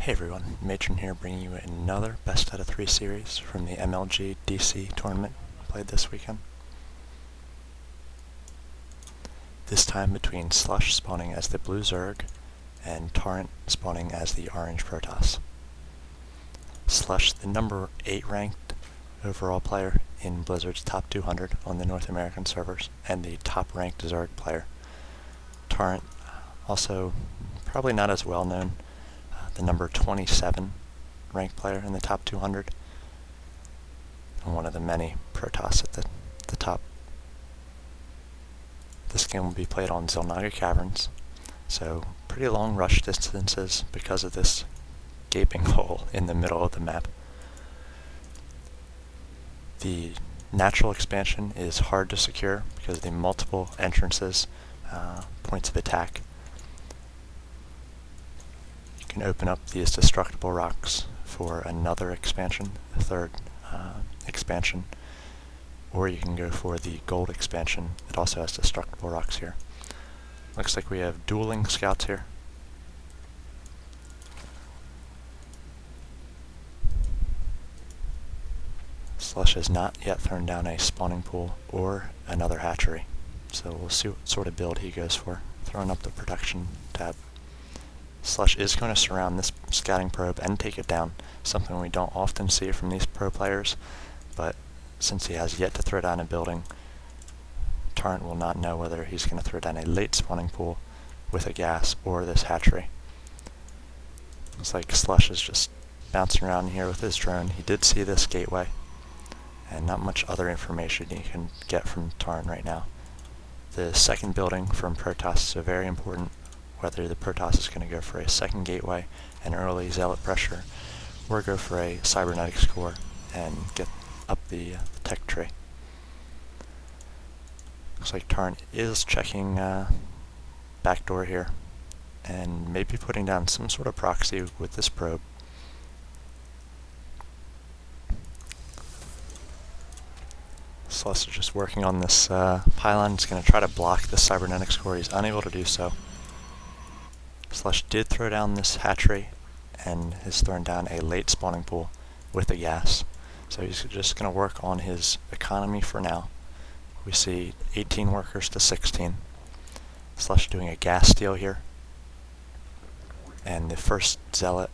Hey everyone, Matron here bringing you another best out of 3 series from the MLG DC tournament played this weekend. This time between SLush spawning as the blue Zerg and Taurent spawning as the orange Protoss. SLush, the number 8 ranked overall player in Blizzard's top 200 on the North American servers, and the top ranked Zerg player. Taurent, also probably not as well known, the number 27 ranked player in the top 200, and one of the many Protoss at the top. This game will be played on Xel'naga Caverns, so pretty long rush distances because of this gaping hole in the middle of the map. The natural expansion is hard to secure because of the multiple entrances, points of attack. You can open up these destructible rocks for another expansion, the third expansion, or you can go for the gold expansion. It also has destructible rocks here. Looks like we have dueling scouts here. SLush has not yet thrown down a spawning pool or another hatchery, so we'll see what sort of build he goes for. Throwing up the protection tab. SLush is going to surround this scouting probe and take it down, something we don't often see from these pro players, but since he has yet to throw down a building, Taurent will not know whether he's going to throw down a late spawning pool with a gas or this hatchery. Looks like SLush is just bouncing around here with his drone. He did see this gateway, and not much other information you can get from Taurent right now. The second building from Protoss is so very important, whether the Protoss is going to go for a second gateway, an early zealot pressure, or go for a cybernetics core and get up the tech tree. Looks like Taurent is checking backdoor here, and maybe putting down some sort of proxy with this probe. SLush is just working on this pylon. He's going to try to block the cybernetics core. He's unable to do so. SLush did throw down this hatchery and has thrown down a late spawning pool with a gas. So he's just going to work on his economy for now. We see 18 workers to 16. SLush doing a gas steal here. And the first zealot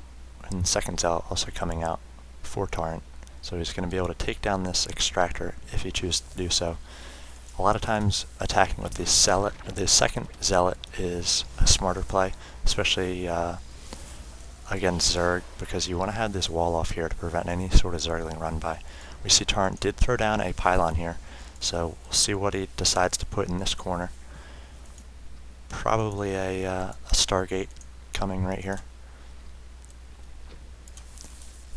and second zealot also coming out for Taurent. So he's going to be able to take down this extractor if he chooses to do so. A lot of times attacking with the second zealot is a smarter play, especially against Zerg, because you want to have this wall off here to prevent any sort of Zergling run by. We see Taurent did throw down a pylon here, so we'll see what he decides to put in this corner. Probably a Stargate coming right here.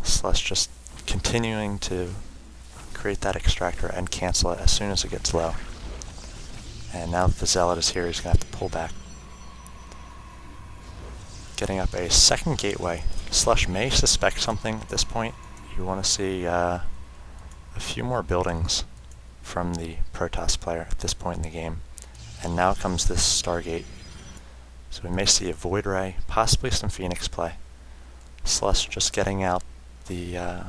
SLush just continuing to create that extractor and cancel it as soon as it gets low. And now that the zealot is here, he's going to have to pull back. Getting up a second gateway. SLush may suspect something at this point. You want to see a few more buildings from the Protoss player at this point in the game. And now comes this Stargate. So we may see a Void Ray, possibly some Phoenix play. SLush just getting out the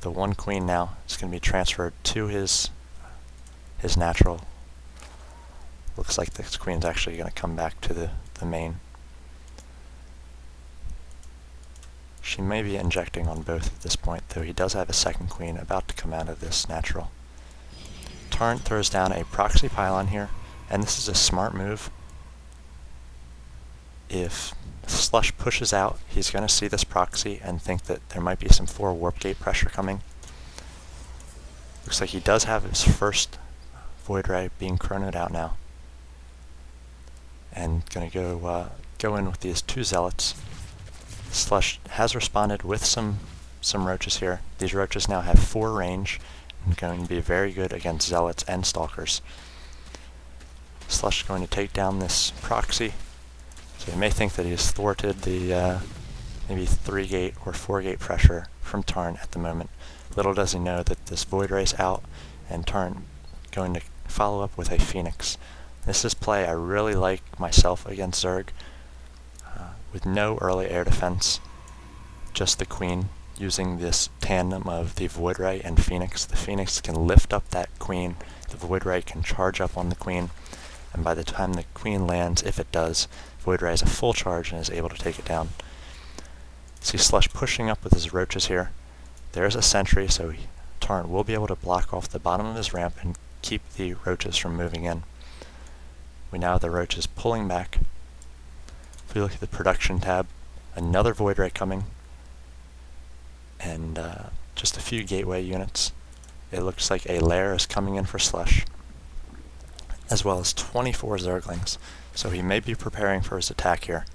one queen now. It's going to be transferred to his natural. Looks like this queen's actually going to come back to the main. She may be injecting on both at this point, though he does have a second queen about to come out of this natural. Taurent throws down a proxy pylon here, and this is a smart move. If SLush pushes out, he's going to see this proxy and think that there might be some 4 warp gate pressure coming. Looks like he does have his first Void Ray being chronoed out now. And going to go in with these 2 zealots. SLush has responded with some roaches here. These roaches now have 4 range and going to be very good against zealots and stalkers. SLush is going to take down this proxy. So you may think that he's thwarted the maybe 3 gate or 4 gate pressure from Taurent at the moment. Little does he know that this Void Ray's out, and Taurent going to follow up with a Phoenix. This is play I really like myself against Zerg. with no early air defense, just the queen. Using this tandem of the Void Ray and Phoenix, the Phoenix can lift up that queen, the Void Ray can charge up on the queen, and by the time the queen lands, if it does, Void Ray has a full charge and is able to take it down. See SLush pushing up with his roaches here. There's a sentry, so Taurent will be able to block off the bottom of his ramp and keep the roaches from moving in. We now have the roaches pulling back. If we look at the production tab, another Void Ray coming, and just a few gateway units. It looks like a lair is coming in for SLush, as well as 24 Zerglings, so he may be preparing for his attack here.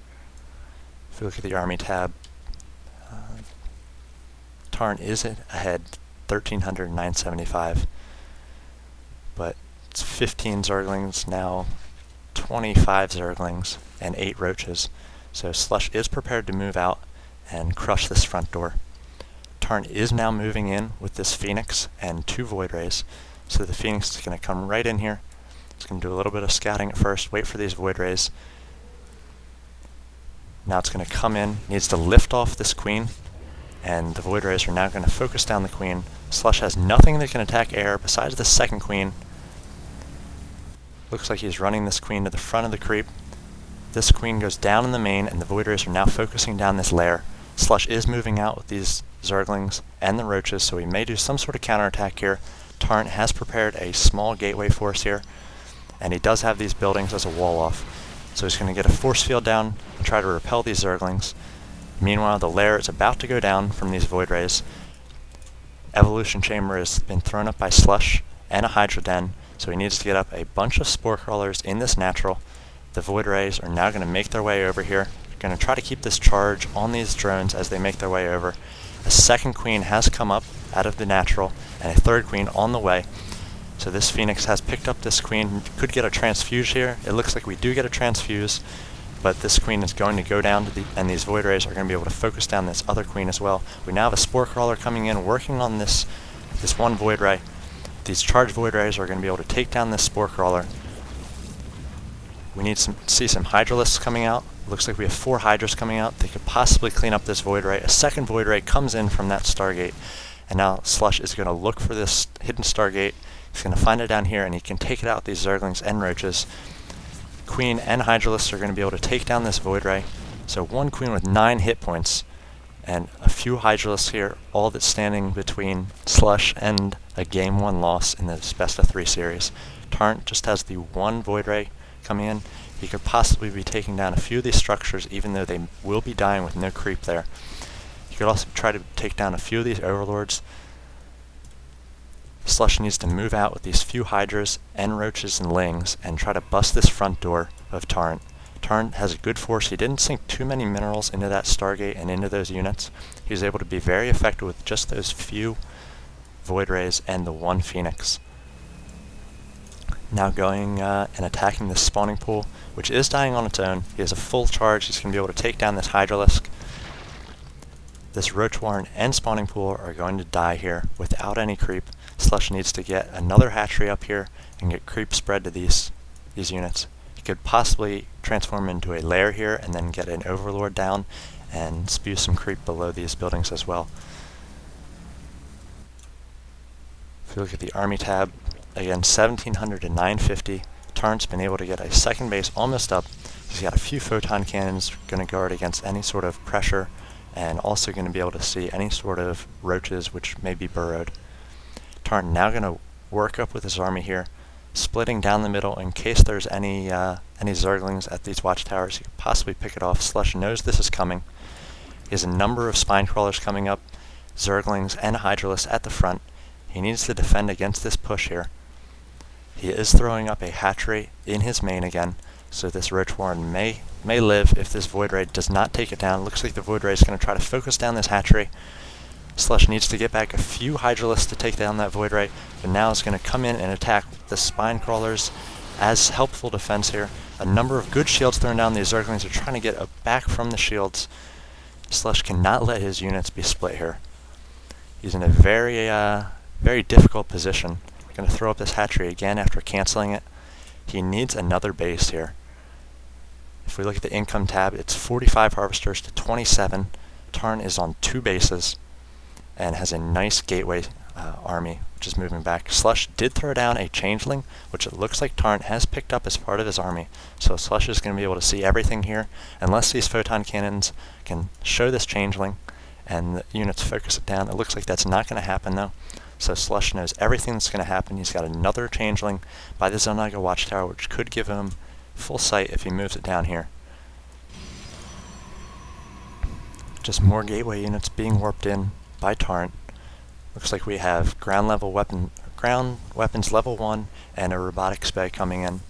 If we look at the army tab, Taurent is ahead, 1,300, 975, but it's 15 Zerglings now, 25 Zerglings, and 8 roaches, so SLush is prepared to move out and crush this front door. Taurent is now moving in with this Phoenix and 2 Void Rays, so the Phoenix is going to come right in here. It's going to do a little bit of scouting at first, wait for these Void Rays. Now it's going to come in, needs to lift off this queen, and the Void Rays are now going to focus down the queen. SLush has nothing that can attack air besides the second queen. Looks like he's running this queen to the front of the creep. This queen goes down in the main, and the Void Rays are now focusing down this lair. SLush is moving out with these Zerglings and the roaches, so he may do some sort of counterattack here. Taurent has prepared a small gateway force here, and he does have these buildings as a wall off. So he's going to get a force field down and try to repel these Zerglings. Meanwhile, the lair is about to go down from these Void Rays. Evolution Chamber has been thrown up by SLush and a Hydra Den, so he needs to get up a bunch of Spore Crawlers in this natural. The Void Rays are now going to make their way over here. They're going to try to keep this charge on these drones as they make their way over. A second queen has come up out of the natural, and a third queen on the way. So this Phoenix has picked up this queen. Could get a transfuse here. It looks like we do get a transfuse, but this queen is going to go down to and these Void Rays are going to be able to focus down this other queen as well. We now have a Spore Crawler coming in, working on this one Void Ray. These charged Void Rays are going to be able to take down this Spore Crawler. We need to see some Hydralisks coming out. Looks like we have 4 Hydras coming out. They could possibly clean up this Void Ray. A second Void Ray comes in from that Stargate, and now SLush is going to look for this hidden Stargate. He's going to find it down here, and he can take it out with these Zerglings and Roaches. Queen and Hydralisks are going to be able to take down this Void Ray. So one Queen with 9 hit points, and a few Hydralisks here, all that's standing between SLush and a Game 1 loss in this best of 3 series. Taurent just has the 1 Void Ray coming in. He could possibly be taking down a few of these structures, even though they will be dying with no creep there. He could also try to take down a few of these Overlords. SLush needs to move out with these few Hydras and Roaches and Lings and try to bust this front door of Taurent. Taurent has a good force. He didn't sink too many minerals into that Stargate and into those units. He was able to be very effective with just those few Void Rays and the 1 Phoenix. Now going and attacking this spawning pool, which is dying on its own. He has a full charge. He's going to be able to take down this Hydralisk. This Roach Warren and spawning pool are going to die here without any creep. SLush needs to get another hatchery up here and get creep spread to these units. He could possibly transform into a lair here and then get an Overlord down and spew some creep below these buildings as well. If you look at the army tab, again 1700 to 950. Taurent's been able to get a second base almost up. He's got a few photon cannons going to guard against any sort of pressure, and also going to be able to see any sort of roaches which may be burrowed. Taurent now going to work up with his army here, splitting down the middle in case there's any Zerglings at these watchtowers. He could possibly pick it off. SLush knows this is coming. He has a number of spine crawlers coming up, Zerglings and Hydralisks at the front. He needs to defend against this push here. He is throwing up a hatchery in his main again, so this Roach Warren may live if this Void Ray does not take it down. Looks like the Void Ray is going to try to focus down this hatchery. SLush needs to get back a few Hydralisks to take down that Void Ray, but now is going to come in and attack the spine crawlers as helpful defense here. A number of good shields thrown down. These Zerglings are trying to get back from the shields. SLush cannot let his units be split here. He's in a very difficult position. Going to throw up this hatchery again after canceling it. He needs another base here. If we look at the income tab, it's 45 harvesters to 27. Taurent is on 2 bases and has a nice gateway army, which is moving back. SLush did throw down a changeling, which it looks like Taurent has picked up as part of his army. So SLush is going to be able to see everything here, unless these photon cannons can show this changeling and the units focus it down. It looks like that's not going to happen though. So SLush knows everything that's going to happen. He's got another changeling by the Xel'naga watchtower, which could give him full sight if he moves it down here. Just more gateway units being warped in by Taurent. Looks like we have ground weapons level 1 and a robotic spay coming in.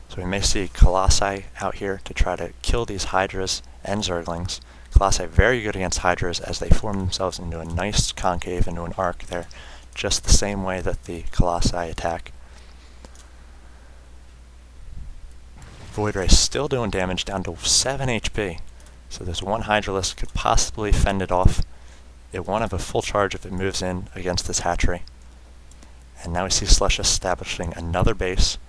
So we may see Colossi out here to try to kill these Hydras and Zerglings. Colossi very good against Hydras as they form themselves into a nice concave, into an arc there, just the same way that the Colossi attack. Void Ray still doing damage, down to 7 HP. So this one Hydralisk could possibly fend it off. It won't have a full charge if it moves in against this hatchery. And now we see SLush establishing another base.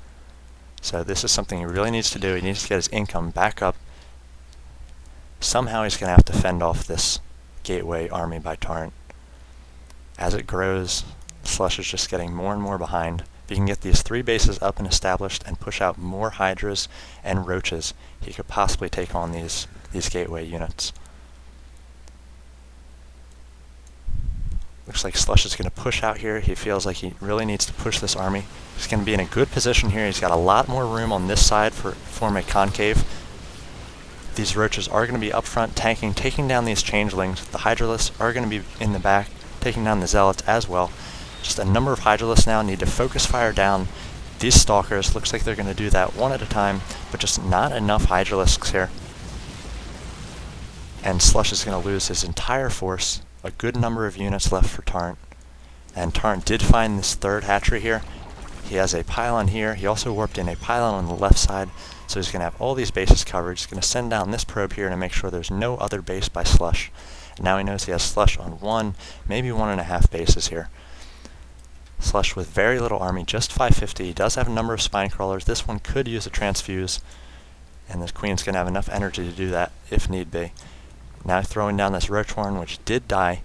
So this is something he really needs to do. He needs to get his income back up. Somehow he's going to have to fend off this gateway army by Taurent. As it grows, SLush is just getting more and more behind. If he can get these 3 bases up and established and push out more Hydras and Roaches, he could possibly take on these gateway units. Looks like SLush is going to push out here. He feels like he really needs to push this army. He's going to be in a good position here. He's got a lot more room on this side for form a concave. These Roaches are going to be up front tanking, taking down these changelings. The Hydralisks are going to be in the back, taking down the Zealots as well. Just a number of Hydralisks now need to focus fire down these Stalkers. Looks like they're going to do that one at a time, but just not enough Hydralisks here. And SLush is going to lose his entire force. A good number of units left for Taurent. And Taurent did find this 3rd hatchery here. He has a pylon here. He also warped in a pylon on the left side, so he's going to have all these bases covered. He's going to send down this probe here to make sure there's no other base by SLush. And now he knows he has SLush on 1, maybe 1.5 bases here. SLush with very little army, just 550. He does have a number of spine crawlers. This one could use a transfuse, and the Queen's going to have enough energy to do that if need be. Now throwing down this Roach Horn, which did die.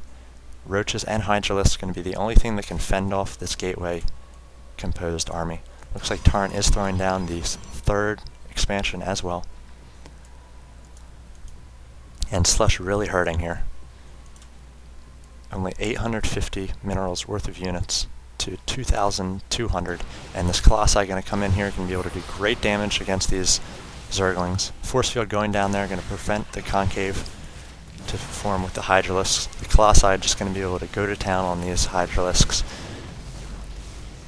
Roaches and Hydralisks going to be the only thing that can fend off this gateway composed army. Looks like Taurent is throwing down the 3rd expansion as well. And SLush really hurting here. Only 850 minerals worth of units to 2,200. And this Colossi going to come in here, going to be able to do great damage against these Zerglings. Force field going down there, going to prevent the concave to form with the Hydralisks. The Colossi just going to be able to go to town on these Hydralisks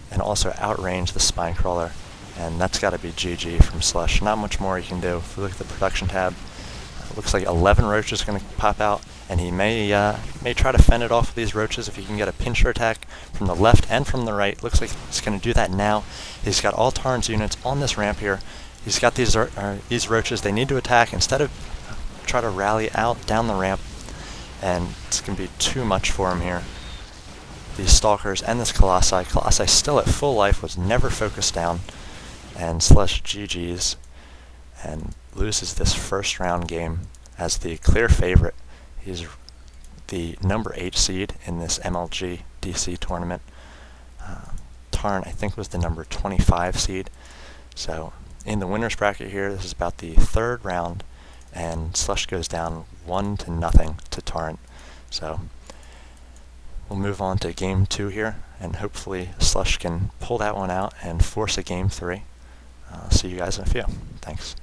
and also outrange the spine crawler, and that's got to be GG from SLush. Not much more he can do. If we look at the production tab, it looks like 11 Roaches going to pop out, and he may try to fend it off with these Roaches if he can get a pincher attack from the left and from the right. Looks like he's going to do that now. He's got all Taurent's units on this ramp here. He's got these Roaches. They need to attack instead of try to rally out down the ramp, and it's going to be too much for him here. These Stalkers and this Colossi. Colossi still at full life, was never focused down, and SLush GG's and loses this 1st round game as the clear favorite. He's the number 8 seed in this MLG DC tournament. Taurent, I think, was the number 25 seed. So in the winner's bracket here, this is about the 3rd round, and SLush goes down 1-0 to Taurent. So we'll move on to game 2 here, and hopefully SLush can pull that one out and force a game 3. See you guys in a few. Thanks.